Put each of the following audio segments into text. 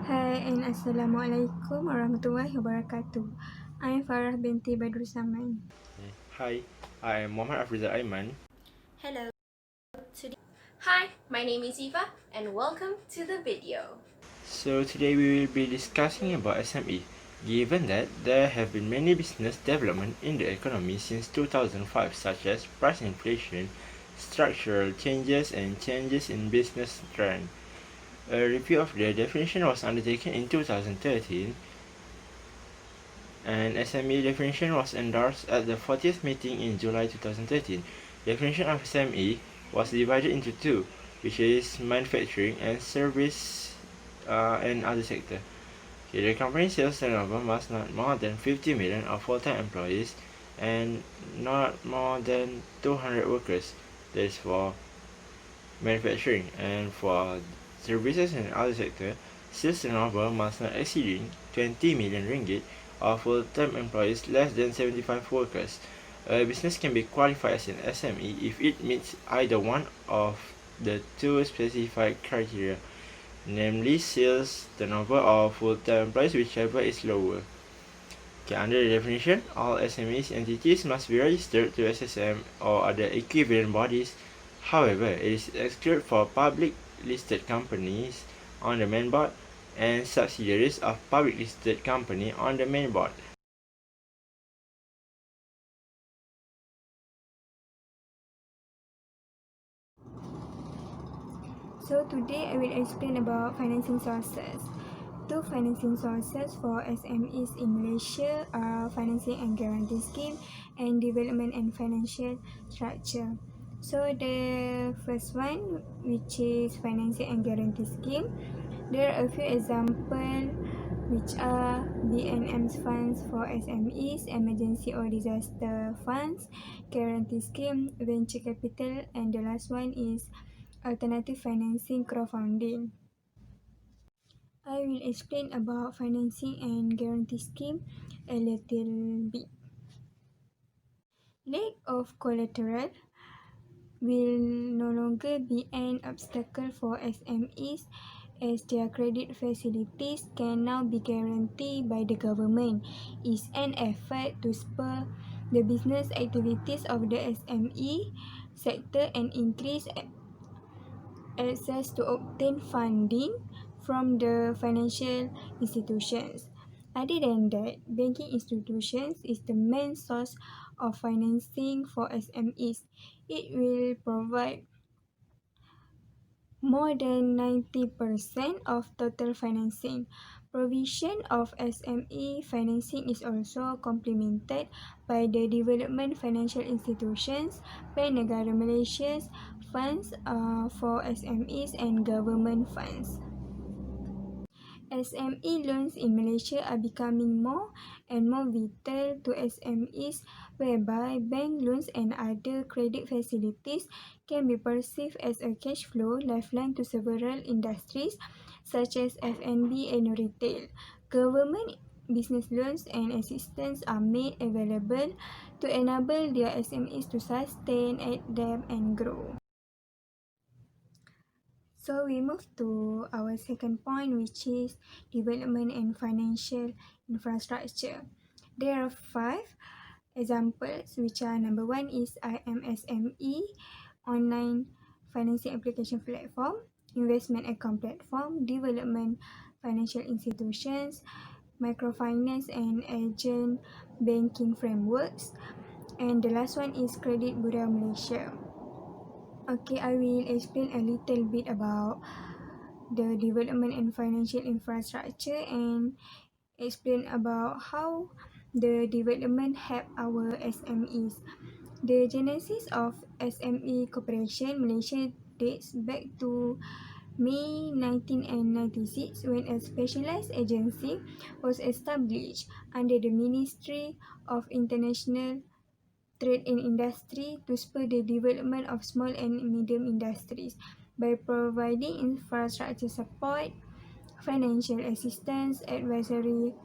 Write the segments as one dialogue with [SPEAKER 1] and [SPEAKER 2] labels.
[SPEAKER 1] Hai and Assalamualaikum warahmatullahi wabarakatuh. I'm Farah binti Badru Saman.
[SPEAKER 2] Hi, I am Muhammad Affrizal Aiman.
[SPEAKER 3] Hello. Hi, my name is Eva and welcome to the video.
[SPEAKER 2] So today we will be discussing about SME, given that there have been many business development in the economy since 2005 such as price inflation, structural changes and changes in business trend. A review of the definition was undertaken in 2013 and SME definition was endorsed at the 40th meeting in July 2013. Definition of SME was divided into two, which is manufacturing and service and other sector. Okay, the company sales turnover must not more than 50 million of full-time employees and not more than 200 workers. That is for manufacturing, and for services and other sector, sales turnover must not exceeding 20 million ringgit or full-time employees less than 75 workers. A business can be qualified as an SME if it meets either one of the two specified criteria, namely sales turnover or full-time employees, whichever is lower. Okay, under the definition, all SMEs entities must be registered to SSM or other equivalent bodies. However, it is excluded for public listed companies on the main board and subsidiaries of public listed company on the main board.
[SPEAKER 1] So today I will explain about financing sources. Two financing sources for SMEs in Malaysia are Financing and Guarantee Scheme and Development and Financial Structure. So the first one, which is Financing and Guarantee Scheme, there are a few examples which are BNM's funds for SMEs, emergency or disaster funds, guarantee scheme, venture capital, and the last one is alternative financing crowdfunding. I will explain about financing and guarantee scheme a little bit. Lack of collateral will no longer be an obstacle for SMEs as their credit facilities can now be guaranteed by the government. It's an effort to spur the business activities of the SME sector and increase access to obtain funding from the financial institutions. Other than that, banking institutions is the main source of financing for SMEs. It will provide more than 90% of total financing. Provision of SME financing is also complemented by the development financial institutions, Bank Negara Malaysia's funds for SMEs and government funds. SME loans in Malaysia are becoming more and more vital to SMEs, whereby bank loans and other credit facilities can be perceived as a cash flow lifeline to several industries such as F&B and retail. Government business loans and assistance are made available to enable their SMEs to sustain, adapt and grow. So we move to our second point, which is development and financial infrastructure. There are 5 examples, which are number 1 is IMSME, online financing application platform, investment account platform, development financial institutions, microfinance and agent banking frameworks, and the last one is Credit Bureau Malaysia. Okay, I will explain a little bit about the development and financial infrastructure and explain about how the development help our SMEs. The genesis of SME Corporation Malaysia dates back to May 1996 when a specialized agency was established under the Ministry of International Trade and Industry to spur the development of small and medium industries by providing infrastructure support, financial assistance, advisory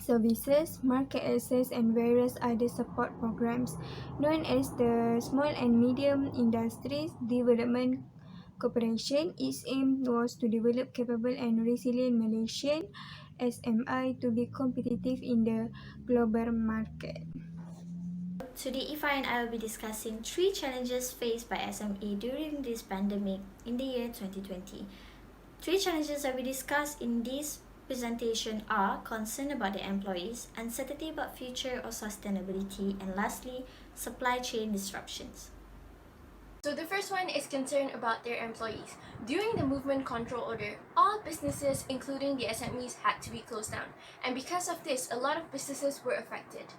[SPEAKER 1] services, market access and various other support programs known as the Small and Medium Industries Development Cooperation. Its aim was to develop capable and resilient Malaysian SMI to be competitive in the global market.
[SPEAKER 4] Today, Ifa and I will be discussing 3 challenges faced by SME during this pandemic in the year 2020. 3 challenges that we discuss in this presentation are concern about the employees, uncertainty about future or sustainability, and lastly, supply chain disruptions.
[SPEAKER 3] So the first one is concern about their employees. During the movement control order, all businesses, including the SMEs, had to be closed down. And because of this, a lot of businesses were affected.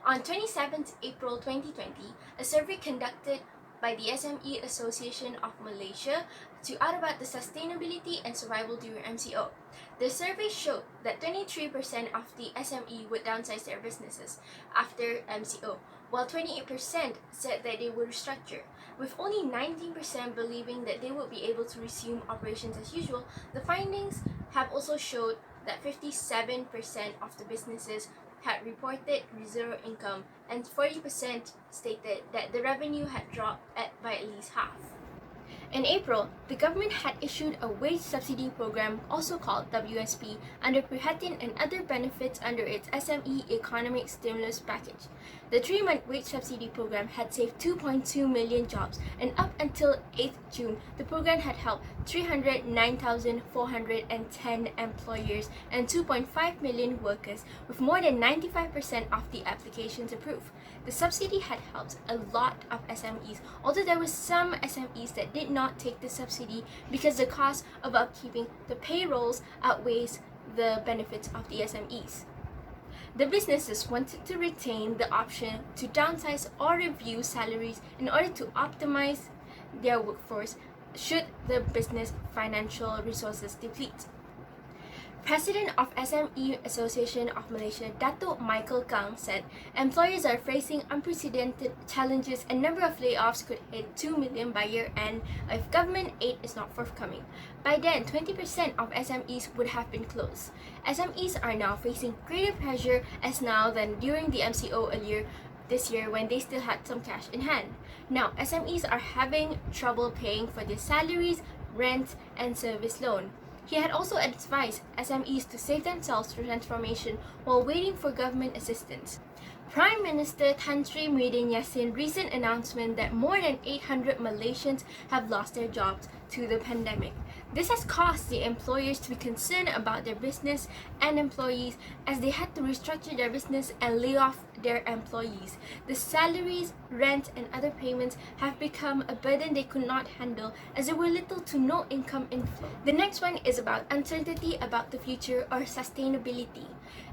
[SPEAKER 3] On 27th April 2020, a survey conducted by the SME Association of Malaysia to add about the sustainability and survival during MCO. The survey showed that 23% of the SME would downsize their businesses after MCO, while 28% said that they would restructure. With only 19% believing that they would be able to resume operations as usual, the findings have also showed that 57% of the businesses had reported zero income and 40% stated that the revenue had dropped by at least half. In April, the government had issued a wage subsidy program, also called WSP, under Prihatin and other benefits under its SME economic stimulus package. The 3-month wage subsidy program had saved 2.2 million jobs, and up until 8th June, the program had helped 309,410 employers and 2.5 million workers, with more than 95% of the applications approved. The subsidy had helped a lot of SMEs, although there were some SMEs that did not take the subsidy because the cost of upkeeping the payrolls outweighs the benefits of the SMEs. The businesses wanted to retain the option to downsize or review salaries in order to optimize their workforce should the business financial resources deplete. President of SME Association of Malaysia, Dato' Michael Kang, said employers are facing unprecedented challenges and number of layoffs could hit 2 million by year end if government aid is not forthcoming. By then, 20% of SMEs would have been closed. SMEs are now facing greater pressure as now than during the MCO earlier this year when they still had some cash in hand. Now, SMEs are having trouble paying for their salaries, rent, and service loan. He had also advised SMEs to save themselves through transformation while waiting for government assistance. Prime Minister Tan Sri Muhyiddin Yassin's recent announcement that more than 800 Malaysians have lost their jobs to the pandemic. This has caused the employers to be concerned about their business and employees as they had to restructure their business and lay off their employees. The salaries, rent, and other payments have become a burden they could not handle as there were little to no income inflow. The next one is about uncertainty about the future or sustainability.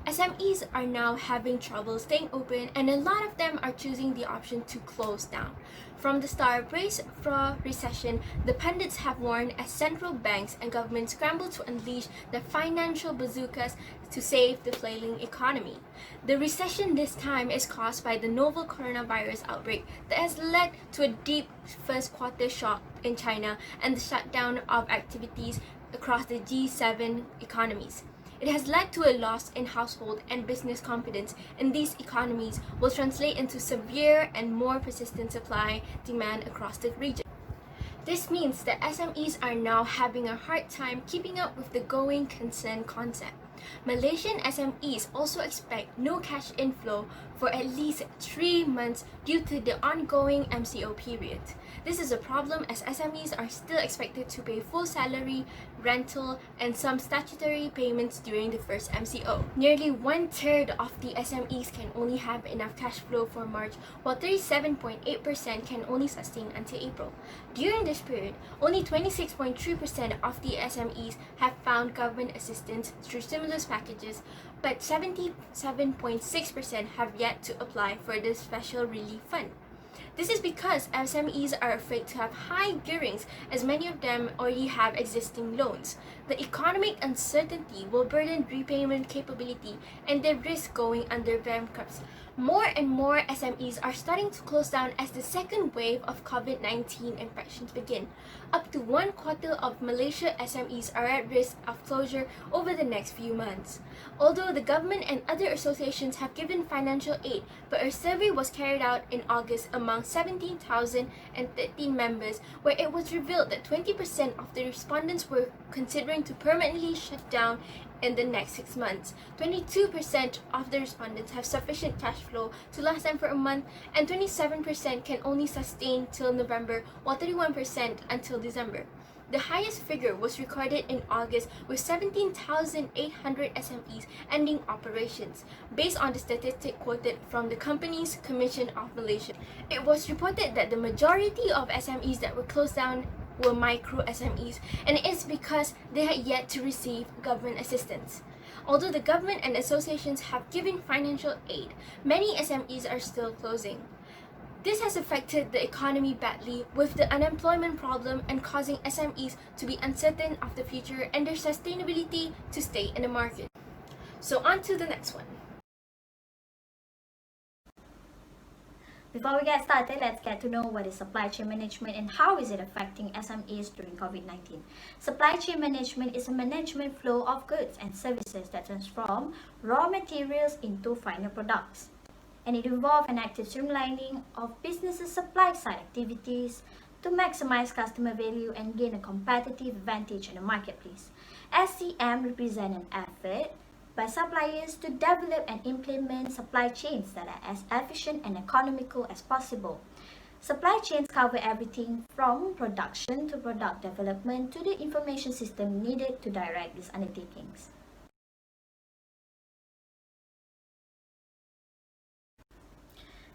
[SPEAKER 3] SMEs are now having trouble staying open and a lot of them are choosing the option to close down. From the start brace for recession, the pundits have warned as central banks and governments scramble to unleash their financial bazookas to save the flailing economy. The recession this time is caused by the novel coronavirus outbreak that has led to a deep first quarter shock in China and the shutdown of activities across the G7 economies. It has led to a loss in household and business confidence, and these economies will translate into severe and more persistent supply demand across the region. This means that SMEs are now having a hard time keeping up with the going concern concept. Malaysian SMEs also expect no cash inflow for at least 3 months due to the ongoing MCO period. This is a problem as SMEs are still expected to pay full salary, rental, and some statutory payments during the first MCO. Nearly 1/3 of the SMEs can only have enough cash flow for March, while 37.8% can only sustain until April. During this period, only 26.3% of the SMEs have found government assistance through stimulus packages, but 77.6% have yet to apply for the special relief fund. This is because SMEs are afraid to have high gearings as many of them already have existing loans. The economic uncertainty will burden repayment capability and they risk going under bankruptcy. More and more SMEs are starting to close down as the second wave of COVID-19 infections begin. Up to 1/4 of Malaysia SMEs are at risk of closure over the next few months. Although the government and other associations have given financial aid, but a survey was carried out in August among around 17,013 members, where it was revealed that 20% of the respondents were considering to permanently shut down in the next 6 months. 22% of the respondents have sufficient cash flow to last them for a month, and 27% can only sustain till November, while 31% until December. The highest figure was recorded in August, with 17,800 SMEs ending operations, based on the statistic quoted from the Companies Commission of Malaysia. It was reported that the majority of SMEs that were closed down were micro SMEs, and it's because they had yet to receive government assistance. Although the government and associations have given financial aid, many SMEs are still closing. This has affected the economy badly, with the unemployment problem and causing SMEs to be uncertain of the future and their sustainability to stay in the market. So on to the next one.
[SPEAKER 4] Before we get started, let's get to know what is supply chain management and how is it affecting SMEs during COVID-19. Supply chain management is a management flow of goods and services that transform raw materials into final products. And it involves an active streamlining of businesses' supply-side activities to maximize customer value and gain a competitive advantage in the marketplace. SCM represents an effort by suppliers to develop and implement supply chains that are as efficient and economical as possible. Supply chains cover everything from production to product development to the information system needed to direct these undertakings.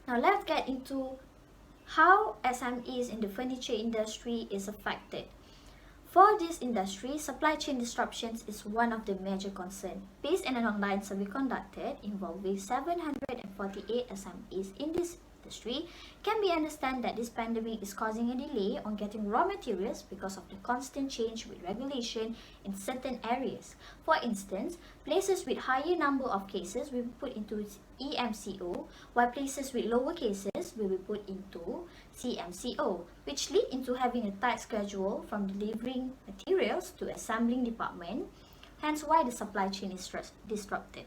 [SPEAKER 4] Now let's get into how SMEs in the furniture industry is affected. For this industry, supply chain disruptions is one of the major concerns. Based on an online survey conducted involving 748 SMEs in this industry, can be understand that this pandemic is causing a delay on getting raw materials because of the constant change with regulation in certain areas. For instance, places with higher number of cases will be put into EMCO, while places with lower cases will be put into CMCO, which lead into having a tight schedule from delivering materials to assembling department, hence why the supply chain is disrupted.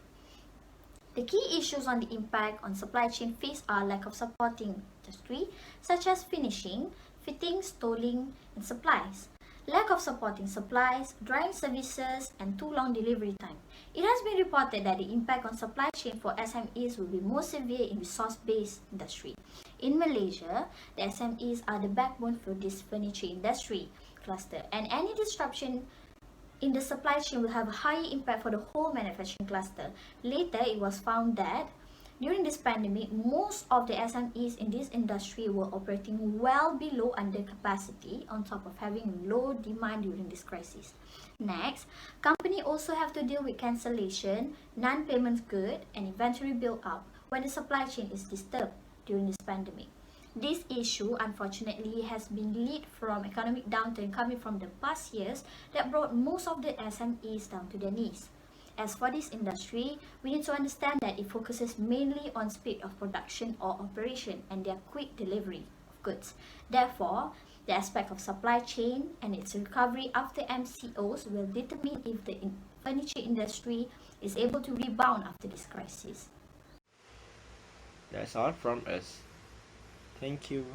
[SPEAKER 4] The key issues on the impact on supply chain face are lack of supporting industry, such as finishing, fittings, tooling, and supplies. Lack of supporting supplies, drying services, and too long delivery time. It has been reported that the impact on supply chain for SMEs will be more severe in resource-based industry. In Malaysia, the SMEs are the backbone for this furniture industry cluster, and any disruption in the supply chain will have a high impact for the whole manufacturing cluster. Later, it was found that during this pandemic, most of the SMEs in this industry were operating well below under capacity on top of having low demand during this crisis. Next, company also have to deal with cancellation, non-payment good, and inventory build-up when the supply chain is disturbed during this pandemic. This issue, unfortunately, has been lead from economic downturn coming from the past years that brought most of the SMEs down to their knees. As for this industry, we need to understand that it focuses mainly on speed of production or operation and their quick delivery of goods. Therefore, the aspect of supply chain and its recovery after MCOs will determine if the furniture industry is able to rebound after this crisis.
[SPEAKER 2] That's all from us. Thank you.